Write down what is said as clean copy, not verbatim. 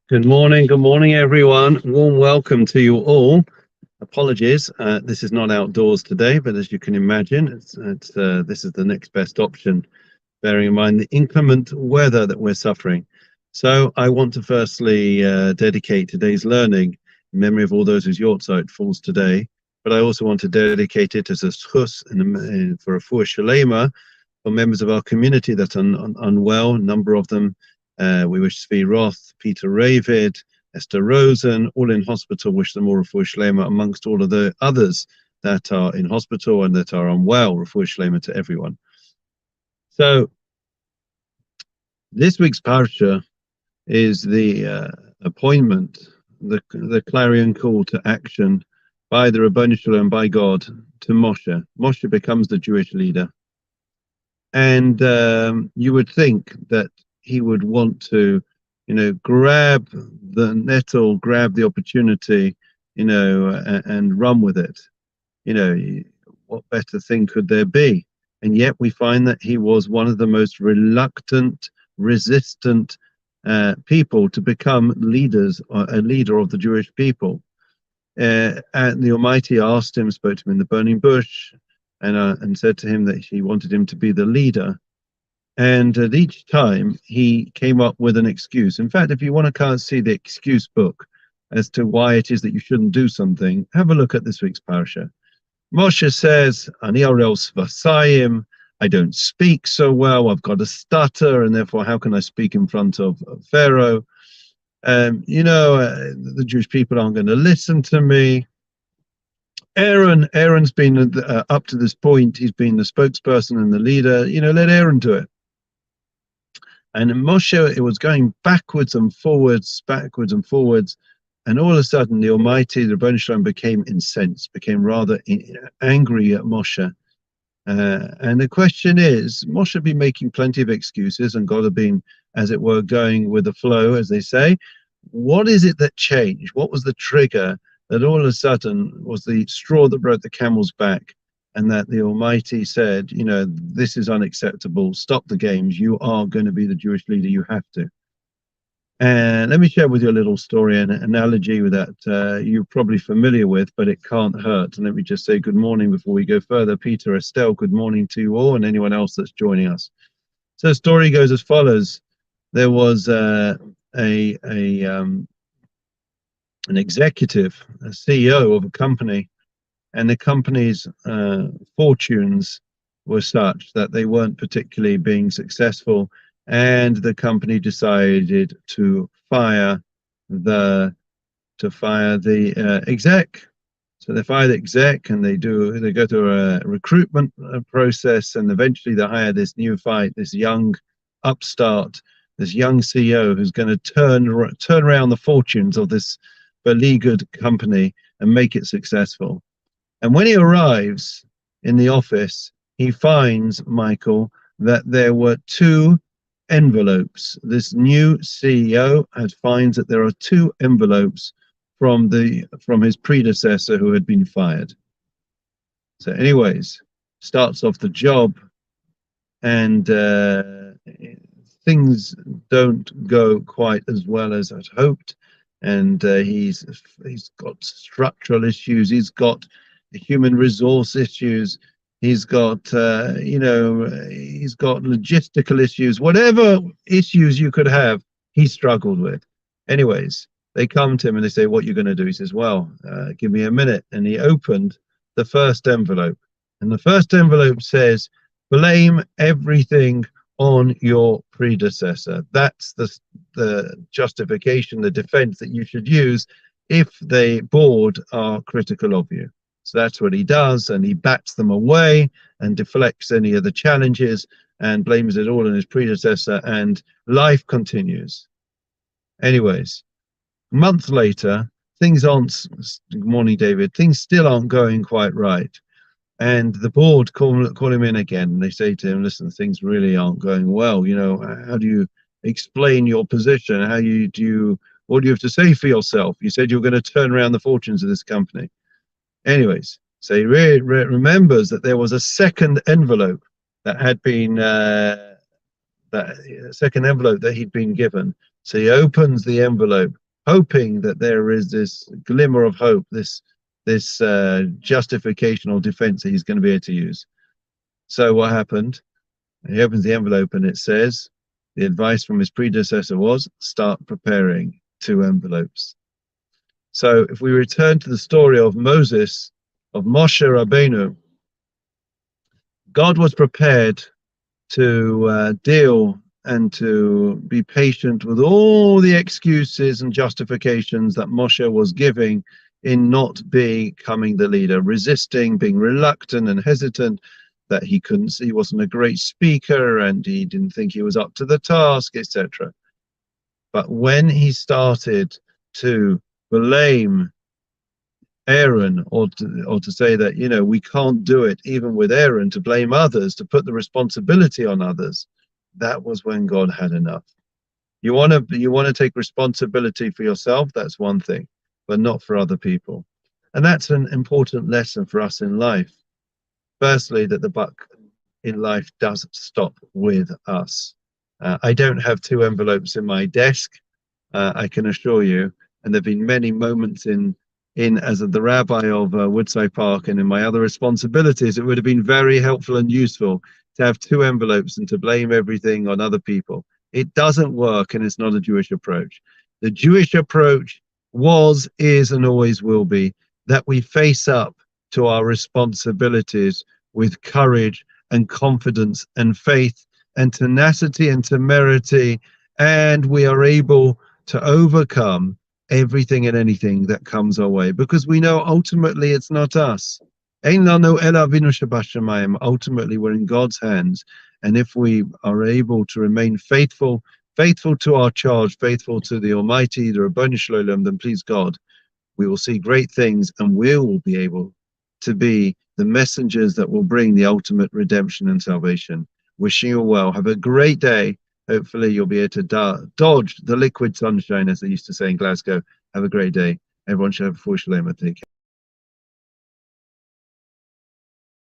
Good morning, everyone. Warm welcome to you all. Apologies, this is not outdoors today, but as you can imagine, this is the next best option, bearing in mind the inclement weather that we're suffering. So I want to firstly dedicate today's learning in memory of all those whose yahrzeit falls today, but I also want to dedicate it as a schus for a refuah shalema for members of our community that are unwell, a number of them. We wish Svi Roth, Peter Ravid, Esther Rosen, all in hospital, wish them all refuah shlema, amongst all of the others that are in hospital and that are unwell, refuah shlema to everyone. So, this week's parsha is the appointment, the clarion call to action by the Ribono Shel Olam, by God, to Moshe. Moshe becomes the Jewish leader. And you would think that he would want to, grab the nettle, grab the opportunity, and run with it. What better thing could there be? And yet we find that he was one of the most reluctant, resistant people to become leaders, or a leader of the Jewish people. And the Almighty asked him, spoke to him in the burning bush, and said to him that he wanted him to be the leader. And at each time, he came up with an excuse. In fact, if you want to kind of see the excuse book as to why it is that you shouldn't do something, have a look at this week's parasha. Moshe says, Ani orel svasayim, I don't speak so well, I've got a stutter, and therefore how can I speak in front of Pharaoh? The Jewish people aren't going to listen to me. Aaron's been up to this point, he's been the spokesperson and the leader, let Aaron do it. And Moshe, it was going backwards and forwards, and all of a sudden the Almighty, the Ribono Shel Olam, became incensed, became rather angry at Moshe. And the question is, Moshe had been making plenty of excuses, and God had been, as it were, going with the flow, as they say. What is it that changed? What was the trigger that all of a sudden was the straw that broke the camel's back, and that the Almighty said, this is unacceptable, stop the games, you are going to be the Jewish leader, you have to. And let me share with you a little story, an analogy that you're probably familiar with, but it can't hurt. And let me just say good morning before we go further. Peter, Estelle, good morning to you all, and anyone else that's joining us. So the story goes as follows. There was an executive, a CEO of a company, and the company's fortunes were such that they weren't particularly being successful, and the company decided to fire the exec. So they fire the exec, and they go through a recruitment process, and eventually they hire this young upstart, this young CEO who's going to turn around the fortunes of this beleaguered company and make it successful. And when he arrives in the office, he finds, Michael, that there were 2 envelopes. This new CEO finds that there are 2 envelopes from his predecessor who had been fired. So anyways, starts off the job, and things don't go quite as well as I'd hoped. And he's got structural issues, he's got human resource issues, he's got he's got logistical issues, whatever issues you could have, he struggled with. Anyways, they come to him and they say, what are you going to do? He says, well, give me a minute. And he opened the first envelope, and the first envelope says, blame everything on your predecessor. That's the justification, the defense that you should use if the board are critical of you. So that's what he does, and he bats them away and deflects any of the challenges and blames it all on his predecessor, and life continues. Anyways, a month later, things aren't, good morning, David, things still aren't going quite right. And the board call him in again, and they say to him, listen, things really aren't going well. How do you explain your position? What do you have to say for yourself? You said you were going to turn around the fortunes of this company. Anyways, so he remembers that there was a second envelope that had been that he'd been given. So he opens the envelope, hoping that there is this glimmer of hope, this justification or defense that he's going to be able to use. So what happened? He opens the envelope and it says, the advice from his predecessor was, start preparing 2 envelopes. So if we return to the story of Moses, of Moshe Rabbeinu, God was prepared to deal and to be patient with all the excuses and justifications that Moshe was giving in not becoming the leader, resisting, being reluctant and hesitant, that he couldn't see, he wasn't a great speaker and he didn't think he was up to the task, etc. But when he started to blame Aaron, or to say that, you know, we can't do it even with Aaron, to blame others, to put the responsibility on others, that was when God had enough. You want to take responsibility for yourself, that's one thing, but not for other people. And that's an important lesson for us in life. Firstly, that the buck in life does stop with us. I don't have 2 envelopes in my desk, I can assure you, and there have been many moments in as the rabbi of Woodside Park and in my other responsibilities, it would have been very helpful and useful to have 2 envelopes and to blame everything on other people. It doesn't work, and it's not a Jewish approach. The Jewish approach was, is, and always will be that we face up to our responsibilities with courage and confidence and faith and tenacity and temerity, and we are able to overcome everything and anything that comes our way, because we know ultimately it's not us. Ultimately we're in God's hands, and if we are able to remain faithful to our charge, faithful to the Almighty, the Rabbanu Shalom, then please God, we will see great things, and we will be able to be the messengers that will bring the ultimate redemption and salvation. Wishing you well. Have a great day. Hopefully you'll be able to dodge the liquid sunshine, as they used to say in Glasgow. Have a great day. Everyone should have a full shalom. Take care.